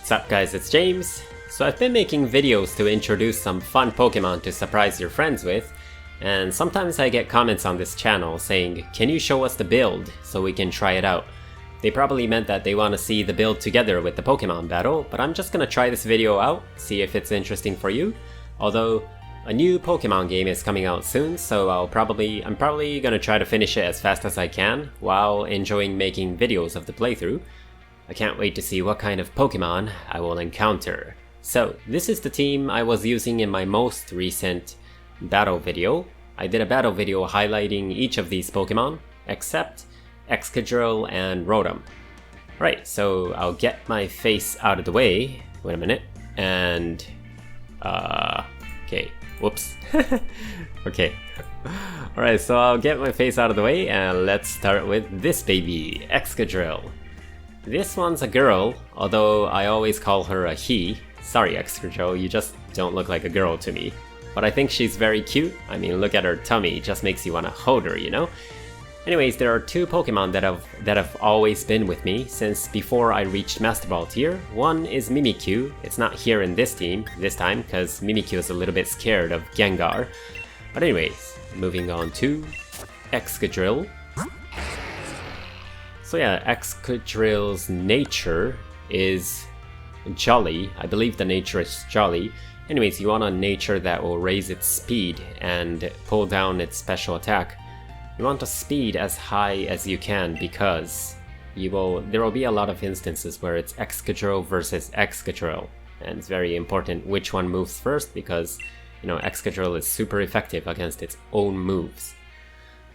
What's up guys, it's James. So I've been making videos to introduce some fun Pokemon to surprise your friends with, and sometimes I get comments on this channel saying, can you show us the build so we can try it out? They probably meant that they want to see the build together with the Pokemon battle, but I'm just gonna try this video out, see if it's interesting for you. Although, a new Pokemon game is coming out soon, so I'm probably gonna try to finish it as fast as I can, while enjoying making videos of the playthrough. I can't wait to see what kind of Pokemon I will encounter. So, this is the team I was using in my most recent battle video. I did a battle video highlighting each of these Pokemon, except Excadrill and Rotom. Right, so I'll get my face out of the way. Wait a minute. And... okay, whoops. Okay. Alright, so I'll get my face out of the way and let's start with this baby, Excadrill. This one's a girl, although I always call her a he. Sorry Excadrill, you just don't look like a girl to me. But I think she's very cute. I mean, look at her tummy, it just makes you want to hold her, you know? Anyways, there are two Pokemon that have always been with me since before I reached Master Ball tier. One is Mimikyu. It's not here in this team this time, because Mimikyu is a little bit scared of Gengar. But anyways, moving on to Excadrill. So yeah, Excadrill's nature is jolly. I believe the nature is jolly. Anyways, you want a nature that will raise its speed and pull down its special attack. You want a speed as high as you can because there will be a lot of instances where it's Excadrill versus Excadrill. And it's very important which one moves first because, you know, Excadrill is super effective against its own moves.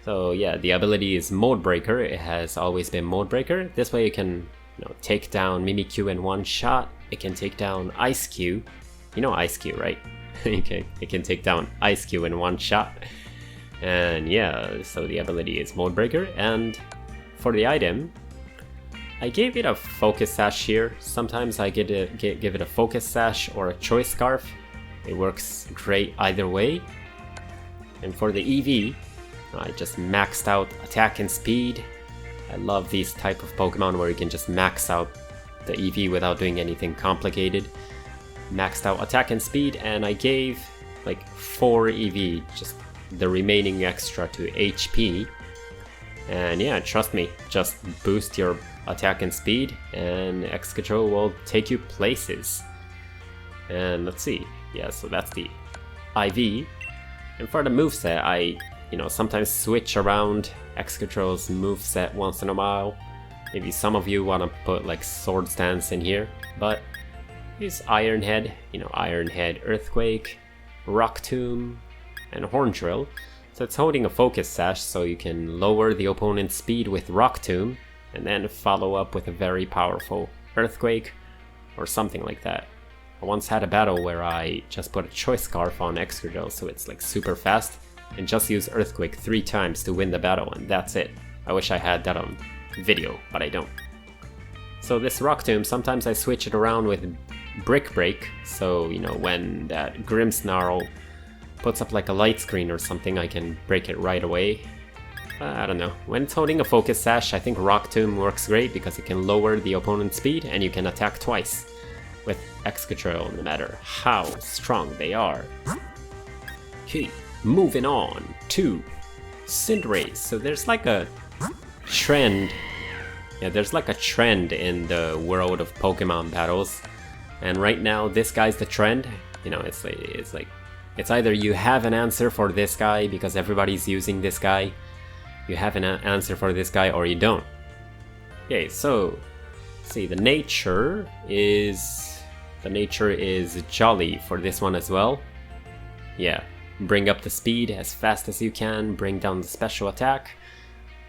So yeah, the ability is Mode Breaker. It has always been Mode Breaker. This way you can, you know, take down Mimikyu in one shot. It can take down Icecue. You know Icecue, right? Okay, it can take down Icecue in one shot. And yeah, so the ability is Mode Breaker. And for the item, I gave it a Focus Sash here. Sometimes I give it a Focus Sash or a Choice Scarf. It works great either way. And for the EV, I just maxed out attack and speed. I love these type of Pokemon where you can just max out the EV without doing anything complicated. Maxed out attack and speed, and I gave like 4 EV, just the remaining extra to HP. And yeah, trust me, just boost your attack and speed and Excadrill will take you places. And let's see, yeah, so that's the IV. And for the moveset, I sometimes switch around Excadrill's moveset once in a while. Maybe some of you want to put like Sword Stance in here, but it's Iron Head, Iron Head, Earthquake, Rock Tomb, and Horn Drill. So it's holding a Focus Sash so you can lower the opponent's speed with Rock Tomb, and then follow up with a very powerful Earthquake, or something like that. I once had a battle where I just put a Choice Scarf on Excadrill so it's like super fast, and just use Earthquake 3 times to win the battle, and that's it. I wish I had that on video, but I don't. So this Rock Tomb, sometimes I switch it around with Brick Break, so when that Grimmsnarl puts up like a light screen or something, I can break it right away. I don't know. When it's holding a Focus Sash, I think Rock Tomb works great because it can lower the opponent's speed and you can attack twice with Excadrill, no matter how strong they are. Okay. Moving on to Cinderace. So there's like a trend. Yeah, there's like a trend in the world of Pokemon battles. And right now, this guy's the trend. It's either you have an answer for this guy because everybody's using this guy. You have an answer for this guy or you don't. Okay, so see, the nature is jolly for this one as well. Yeah. Bring up the speed as fast as you can, bring down the special attack.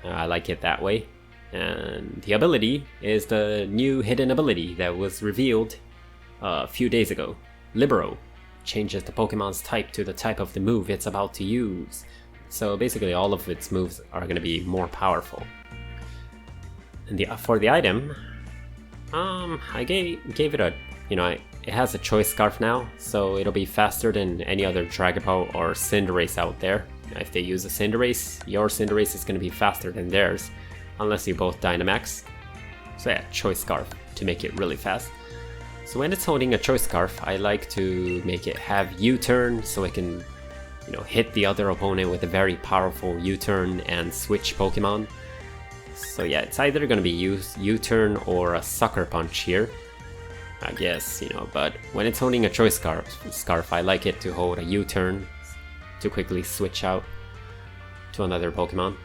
I like it that way. And the ability is the new hidden ability that was revealed a few days ago. Libero changes the Pokemon's type to the type of the move it's about to use. So basically all of its moves are going to be more powerful. And for the item, I gave it a, it has a Choice Scarf now, so it'll be faster than any other Dragon Ball or Cinderace out there. If they use a Cinderace, your Cinderace is going to be faster than theirs, unless you both Dynamax. So yeah, Choice Scarf to make it really fast. So when it's holding a Choice Scarf, I like to make it have U-turn so it can, you know, hit the other opponent with a very powerful U-turn and switch Pokemon. So yeah, it's either gonna be U-turn or a Sucker Punch here, I guess, you know, but when it's holding a Choice Scarf, I like it to hold a U-turn to quickly switch out to another Pokemon.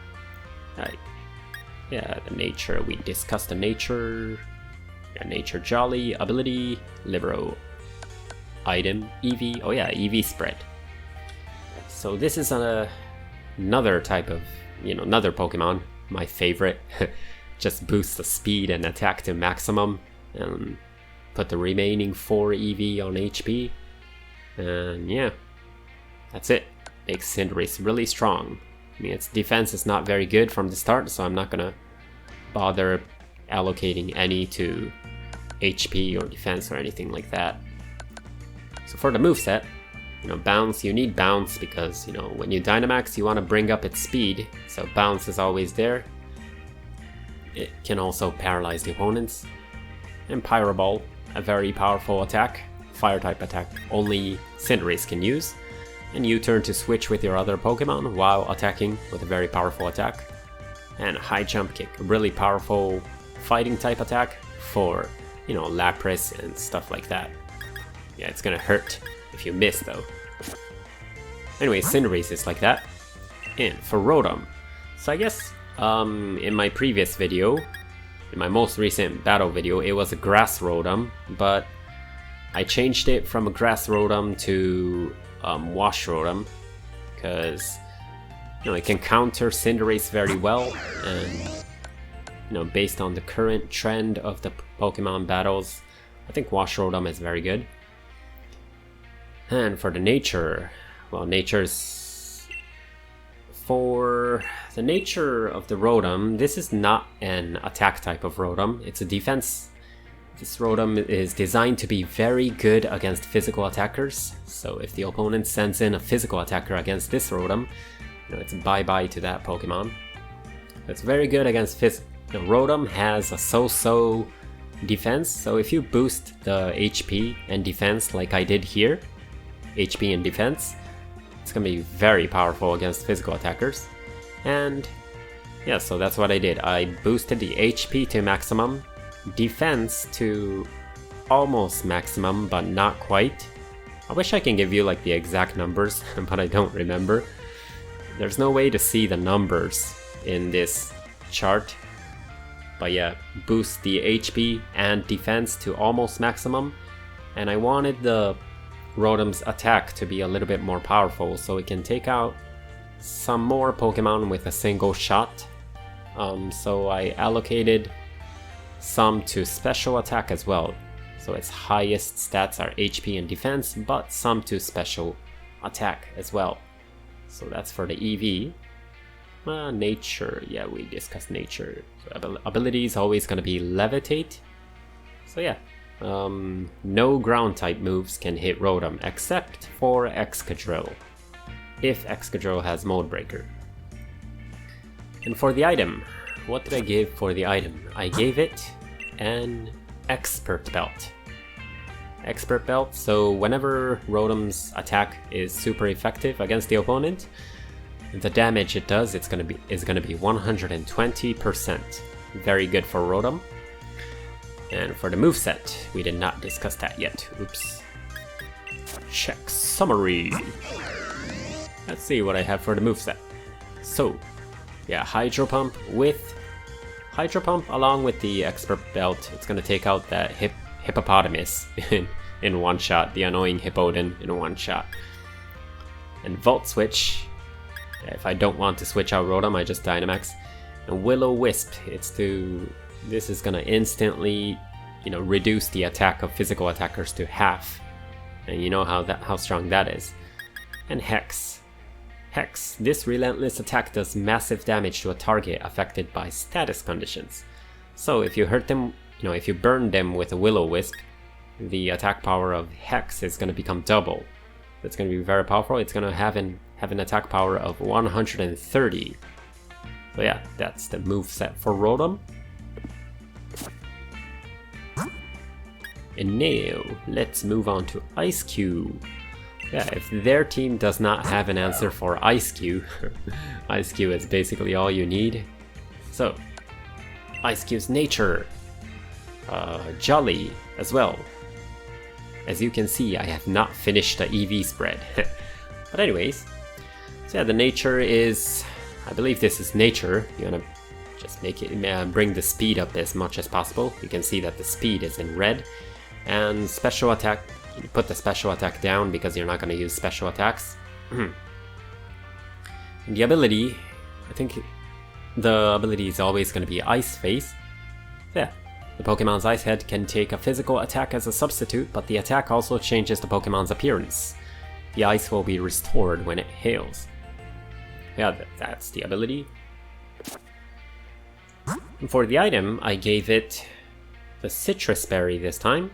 Yeah, the nature, we discussed the nature. Yeah, nature Jolly, ability, Libero, item, EV, oh yeah, EV spread. So this is another type of, you know, another Pokemon, my favorite. Just boost the speed and attack to maximum and put the remaining 4 EV on HP. And yeah, that's it. Makes Cinderace really strong. I mean, its defense is not very good from the start, so I'm not gonna bother allocating any to HP or defense or anything like that. So for the moveset, you know, bounce, you need bounce because, you know, when you Dynamax, you want to bring up its speed, so bounce is always there. It can also paralyze the opponents. And Pyro Ball, a very powerful attack, fire type attack only Cinderace can use. And U-turn to switch with your other Pokemon while attacking with a very powerful attack. And High Jump Kick, a really powerful fighting type attack for, you know, Lapras and stuff like that. Yeah, it's gonna hurt if you miss though. Anyway, Cinderace is like that. And for Rotom, so I guess in my previous video, in my most recent battle video, it was a Grass Rotom, but I changed it from a Grass Rotom to Wash Rotom because, you know, it can counter Cinderace very well, and, you know, based on the current trend of the Pokemon battles, I think Wash Rotom is very good. And for the nature, well, for the nature of the Rotom, this is not an attack type of Rotom, it's a defense. This Rotom is designed to be very good against physical attackers, so if the opponent sends in a physical attacker against this Rotom, you know, it's bye-bye to that Pokemon. It's very good against the Rotom has a so-so defense, so if you boost the HP and defense like I did here, HP and defense, it's gonna be very powerful against physical attackers. And yeah, so that's what I did. I boosted the HP to maximum, defense to almost maximum, but not quite. I wish I can give you like the exact numbers, but I don't remember. There's no way to see the numbers in this chart. But yeah, boost the HP and defense to almost maximum. And I wanted the Rotom's attack to be a little bit more powerful so it can take out some more Pokemon with a single shot. So I allocated some to special attack as well. So its highest stats are HP and defense, but some to special attack as well. So that's for the EV. Nature, yeah, we discussed nature. So ability is always going to be Levitate. So yeah, no ground type moves can hit Rotom except for Excadrill, if Excadrill has Mold Breaker. And for the item, what did I give for the item? I gave it an Expert Belt. Expert Belt, so whenever Rotom's attack is super effective against the opponent, the damage it does is gonna be 120%. Very good for Rotom. And for the moveset, we did not discuss that yet. Oops. Check summary. Let's see what I have for the moveset. So, yeah, Hydro Pump along with the Expert Belt, it's gonna take out that hippopotamus in one shot, the annoying Hippowdon in one shot. And Volt Switch, if I don't want to switch out Rotom, I just Dynamax. And Will-O-Wisp, this is gonna instantly, you know, reduce the attack of physical attackers to half. And you know how strong that is. And Hex. This relentless attack does massive damage to a target affected by status conditions. So if you hurt them, you know, if you burn them with a Will-O-Wisp, the attack power of Hex is going to become double. It's going to be very powerful. It's going to have an attack power of 130. So yeah, that's the moveset for Rotom. And now, let's move on to Icecue. Yeah, if their team does not have an answer for Icecue, Icecue is basically all you need. So, Icecue's nature, Jolly as well. As you can see, I have not finished the EV spread. But anyways, so yeah, the nature is, I believe this is nature. You wanna just make it, bring the speed up as much as possible. You can see that the speed is in red. And special attack, you put the special attack down because you're not gonna use special attacks. And the ability, I think the ability is always gonna be Ice Face. So yeah. The Pokemon's Ice Head can take a physical attack as a substitute, but the attack also changes the Pokemon's appearance. The ice will be restored when it hails. Yeah, that's the ability. And for the item, I gave it the Citrus Berry this time.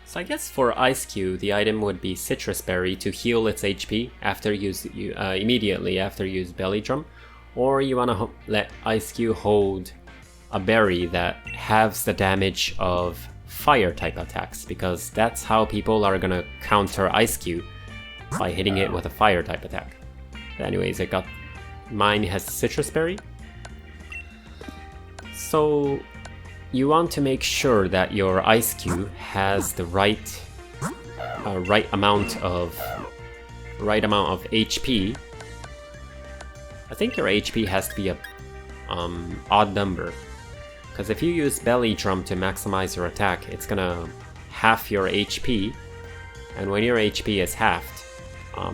So I guess for Icecue, the item would be Citrus Berry to heal its HP after immediately after you use Belly Drum, or you want to let Icecue hold a berry that halves the damage of fire type attacks, because that's how people are gonna counter Icecue, by hitting it with a fire type attack. But anyways, mine has Citrus Berry. So you want to make sure that your Icecue has the right amount of HP. I think your HP has to be a odd number. Because if you use Belly Drum to maximize your attack, it's gonna half your HP, and when your HP is halved,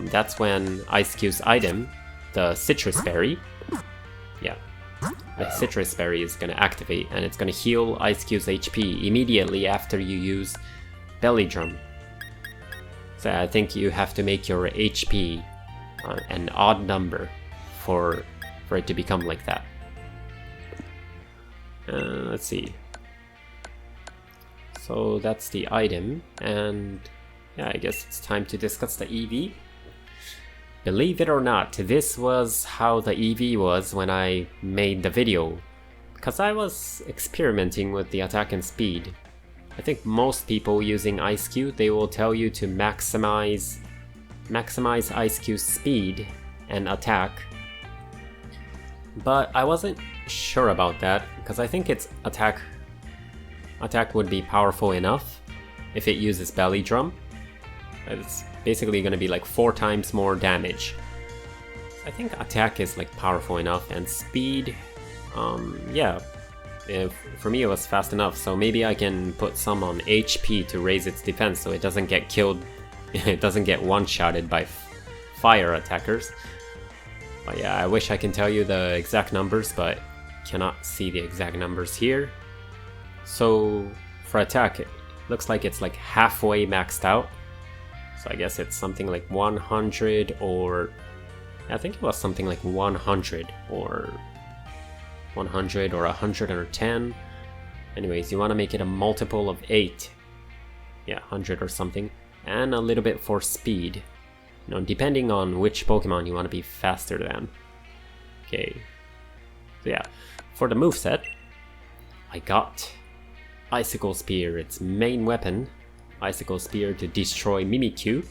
that's when Icecue's item, the Citrus Berry, the Citrus Berry is gonna activate, and it's gonna heal Icecue's HP immediately after you use Belly Drum. So I think you have to make your HP an odd number for it to become like that. Let's see. So that's the item, and yeah, I guess it's time to discuss the EV. Believe it or not, this was how the EV was when I made the video, because I was experimenting with the attack and speed. I think most people using Icecue, they will tell you to maximize Icecue's speed and attack. But I wasn't sure about that, because I think its attack would be powerful enough if it uses Belly Drum. It's basically going to be like 4 times more damage. I think attack is like powerful enough, and speed, yeah, for me it was fast enough. So maybe I can put some on HP to raise its defense so it doesn't get killed, it doesn't get one-shotted by fire attackers. But yeah, I wish I can tell you the exact numbers, but cannot see the exact numbers here. So for attack, it looks like it's like halfway maxed out. So I guess it's something like 100, or I think it was something like 100 or 110. Anyways, you want to make it a multiple of 8. Yeah, 100 or something. And a little bit for speed. You know, depending on which Pokemon you want to be faster than. Okay. So yeah, for the moveset, I got Icicle Spear, its main weapon. Icicle Spear to destroy Mimikyu.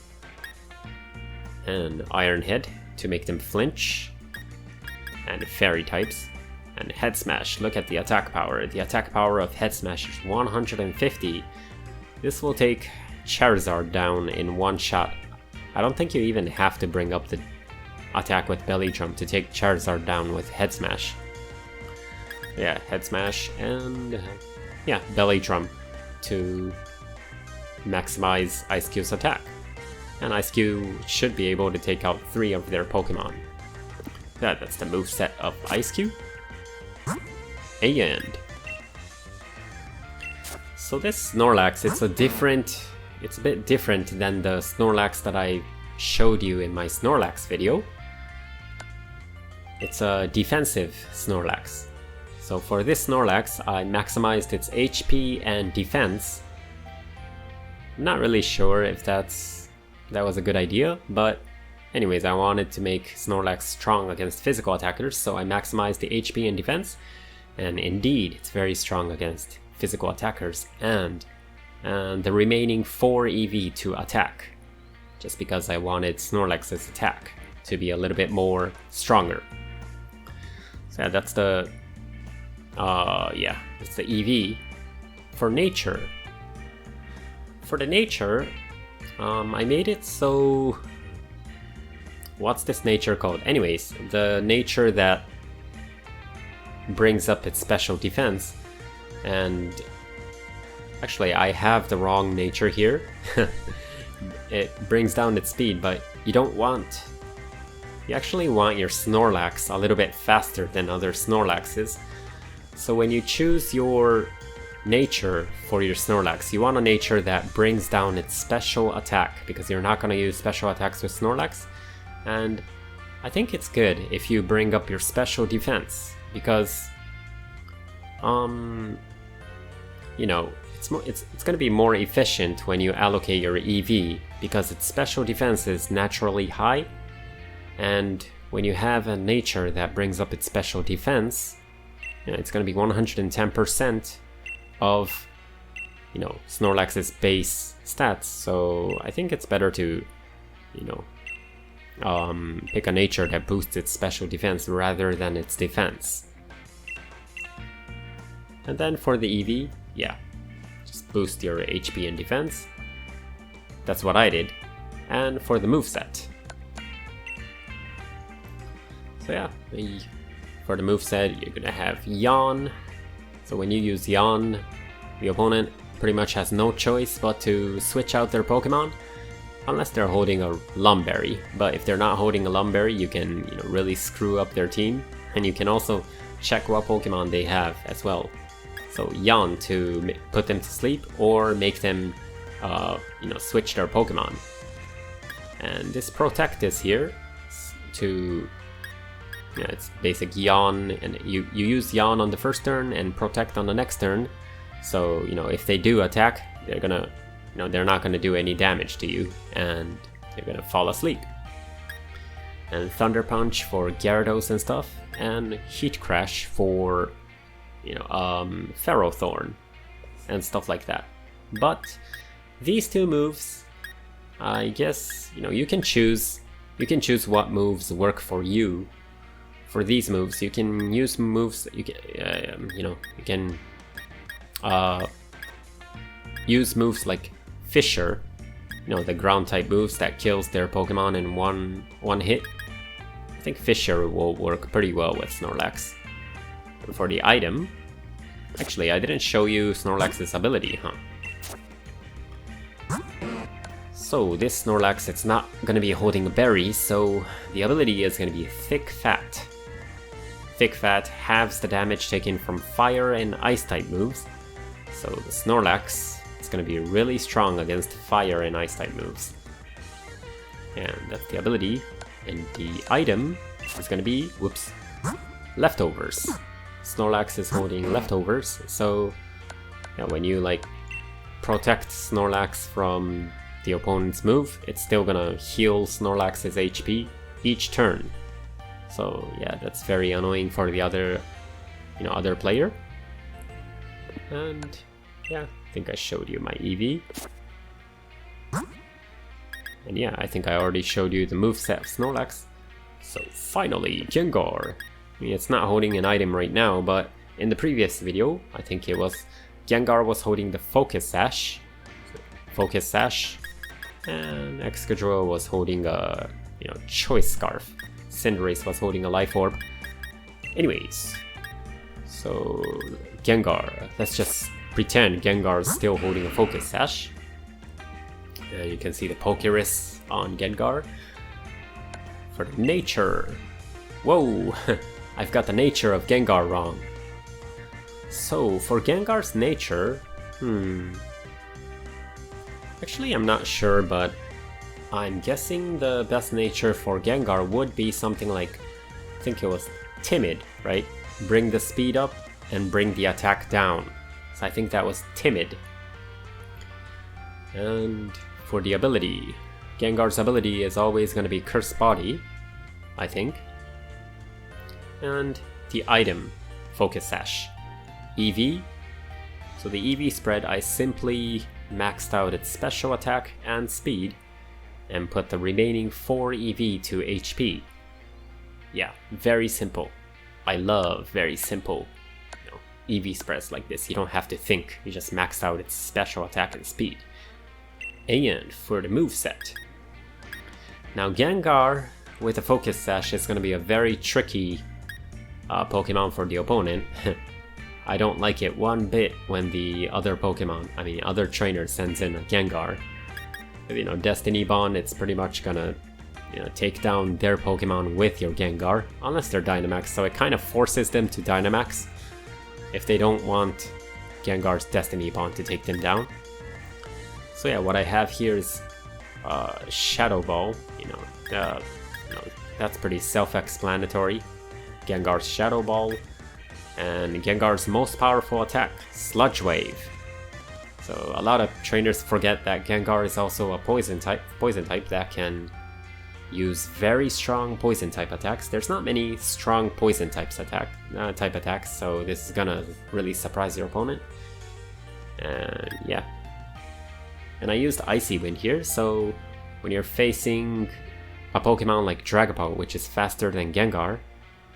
And Iron Head to make them flinch. And Fairy types. And Head Smash, look at the attack power. The attack power of Head Smash is 150. This will take Charizard down in one shot. I don't think you even have to bring up the attack with Belly Drum to take Charizard down with Head Smash. Yeah, Head Smash and yeah, Belly Drum to maximize Icecue's attack. And Icecue should be able to take out 3 of their Pokemon. That's the moveset of Icecue. And so this Snorlax, it's a bit different than the Snorlax that I showed you in my Snorlax video. It's a defensive Snorlax. So for this Snorlax, I maximized its HP and defense. I'm not really sure if that was a good idea, but anyways, I wanted to make Snorlax strong against physical attackers, so I maximized the HP and defense, and indeed, it's very strong against physical attackers and and the remaining 4 EV to attack, just because I wanted Snorlax's attack to be a little bit more stronger. So yeah, that's the it's the EV. For nature, for the nature, I made it so, what's this nature called? Anyways, the nature that brings up its special defense, and actually I have the wrong nature here. It brings down its speed, but you actually want your Snorlax a little bit faster than other Snorlaxes. So when you choose your nature for your Snorlax, you want a nature that brings down its special attack, because you're not going to use special attacks with Snorlax. And I think it's good if you bring up your special defense, because you know, it's going to be more efficient when you allocate your EV, because its special defense is naturally high, and when you have a nature that brings up its special defense, you know, it's going to be 110% of, you know, Snorlax's base stats. So I think it's better to, you know, pick a nature that boosts its special defense rather than its defense. And then for the EV, yeah, just boost your HP and defense. That's what I did. And for the moveset, so yeah, for the moveset, you're gonna have Yawn. So when you use Yawn, the opponent pretty much has no choice but to switch out their Pokemon, unless they're holding a Lumberry. But if they're not holding a Lumberry, you can, you know, really screw up their team, and you can also check what Pokemon they have as well. So Yawn to put them to sleep, or make them, you know, switch their Pokemon. And this Protect is here to, yeah, it's basic Yawn, and you use Yawn on the first turn and Protect on the next turn. So, you know, if they do attack, they're gonna, you know, they're not gonna do any damage to you, and they're gonna fall asleep. And Thunder Punch for Gyarados and stuff, and Heat Crash for, you know, Ferrothorn and stuff like that. But these two moves, I guess, you know, you can choose what moves work for you. For these moves, you can use moves that you can, you know, you can use moves like Fissure, you know, the ground type moves that kills their Pokemon in one hit. I think Fissure will work pretty well with Snorlax. And for the item, actually, I didn't show you Snorlax's ability, huh? So this Snorlax, it's not gonna be holding a berry, so the ability is gonna be Thick Fat. Thick Fat halves the damage taken from fire and ice type moves, so the Snorlax is going to be really strong against fire and ice type moves. And that's the ability, and the item is going to be, whoops, Leftovers. Snorlax is holding Leftovers, so yeah, when you like protect Snorlax from the opponent's move, it's still gonna heal Snorlax's HP each turn. So yeah, that's very annoying for the other, you know, other player. And yeah, I think I showed you my EV. And yeah, I think I already showed you the moveset of Snorlax. So finally, Gengar. I mean, it's not holding an item right now, but in the previous video, I think it was, Gengar was holding the Focus Sash. Focus Sash. And Excadrill was holding a, you know, Choice Scarf. Cinderace was holding a Life Orb. Anyways, so Gengar, let's just pretend Gengar is still holding a Focus Sash. You can see the Pokerus on Gengar. For the nature, whoa, I've got the nature of Gengar wrong. So for Gengar's nature, actually I'm not sure, but I'm guessing the best nature for Gengar would be something like, I think it was Timid, right? Bring the speed up and bring the attack down. So I think that was Timid. And for the ability, Gengar's ability is always going to be Curse Body, I think. And the item, Focus Sash. EV. So the EV spread, I simply maxed out its special attack and speed, and put the remaining 4 EV to HP. Yeah, very simple. I love very simple, you know, EV spreads like this. You don't have to think, you just max out its special attack and speed. And for the moveset. Now Gengar with a Focus Sash is going to be a very tricky Pokemon for the opponent. I don't like it one bit when the other other trainer sends in a Gengar. You know, Destiny Bond, it's pretty much gonna, you know, take down their Pokemon with your Gengar, unless they're Dynamax, so it kind of forces them to Dynamax if they don't want Gengar's Destiny Bond to take them down. So yeah, what I have here is Shadow Ball, you know, that's pretty self-explanatory. Gengar's Shadow Ball, and Gengar's most powerful attack, Sludge Wave. So a lot of trainers forget that Gengar is also a poison type that can use very strong poison type attacks. There's not many strong poison type attacks, so this is gonna really surprise your opponent. And yeah. And I used Icy Wind here, so when you're facing a Pokemon like Dragapult, which is faster than Gengar,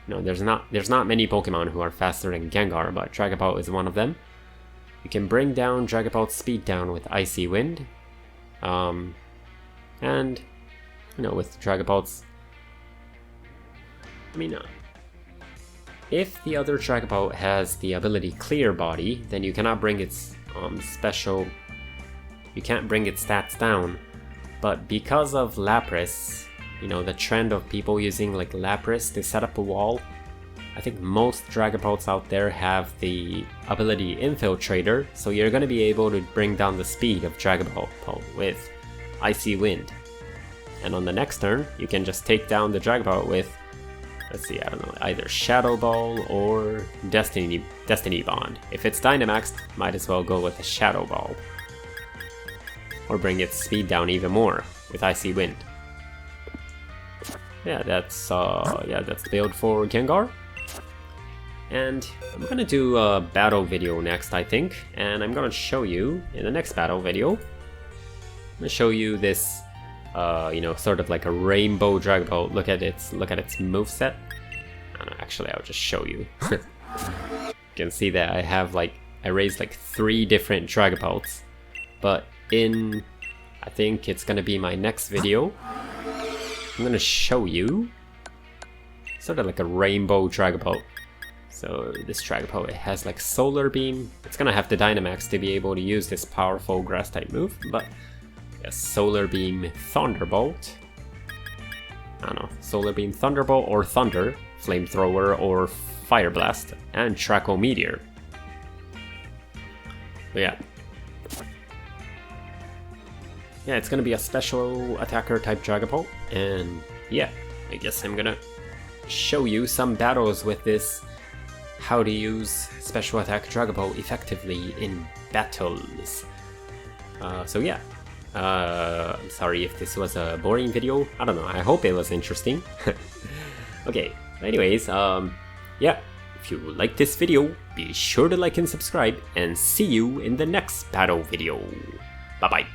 you know, there's not many Pokemon who are faster than Gengar, but Dragapult is one of them. You can bring down Dragapult's speed down with Icy Wind, and you know, with Dragapult's, if the other Dragapult has the ability Clear Body, then you cannot bring its you can't bring its stats down. But because of Lapras, you know, the trend of people using like Lapras to set up a wall, I think most Dragapults out there have the ability Infiltrator, so you're going to be able to bring down the speed of Dragapult with Icy Wind. And on the next turn, you can just take down the Dragapult with, let's see, I don't know, either Shadow Ball or Destiny Bond. If it's Dynamaxed, might as well go with a Shadow Ball. Or bring its speed down even more with Icy Wind. Yeah, that's the build for Gengar. And I'm gonna do a battle video next, I think, and I'm gonna show you in the next battle video. I'm gonna show you this, you know, sort of like a rainbow Dragapult. Look at its moveset. I don't know, actually, I'll just show you. You can see that I raised like 3 different Dragapults, but I think it's gonna be my next video, I'm gonna show you sort of like a rainbow Dragapult. So this Dragapult, it has like Solar Beam. It's gonna have the Dynamax to be able to use this powerful grass type move, but yeah, Solar Beam Thunderbolt. I don't know, Solar Beam Thunderbolt or Thunder, Flamethrower or Fire Blast, and Traco Meteor. But yeah. Yeah, it's gonna be a special attacker type Dragapult, and yeah, I guess I'm gonna show you some battles with this, how to use special attack Dragapult effectively in battles. So yeah, I'm sorry if this was a boring video, I don't know, I hope it was interesting. Okay, anyways, yeah, if you like this video, be sure to like and subscribe, and see you in the next battle video. Bye bye.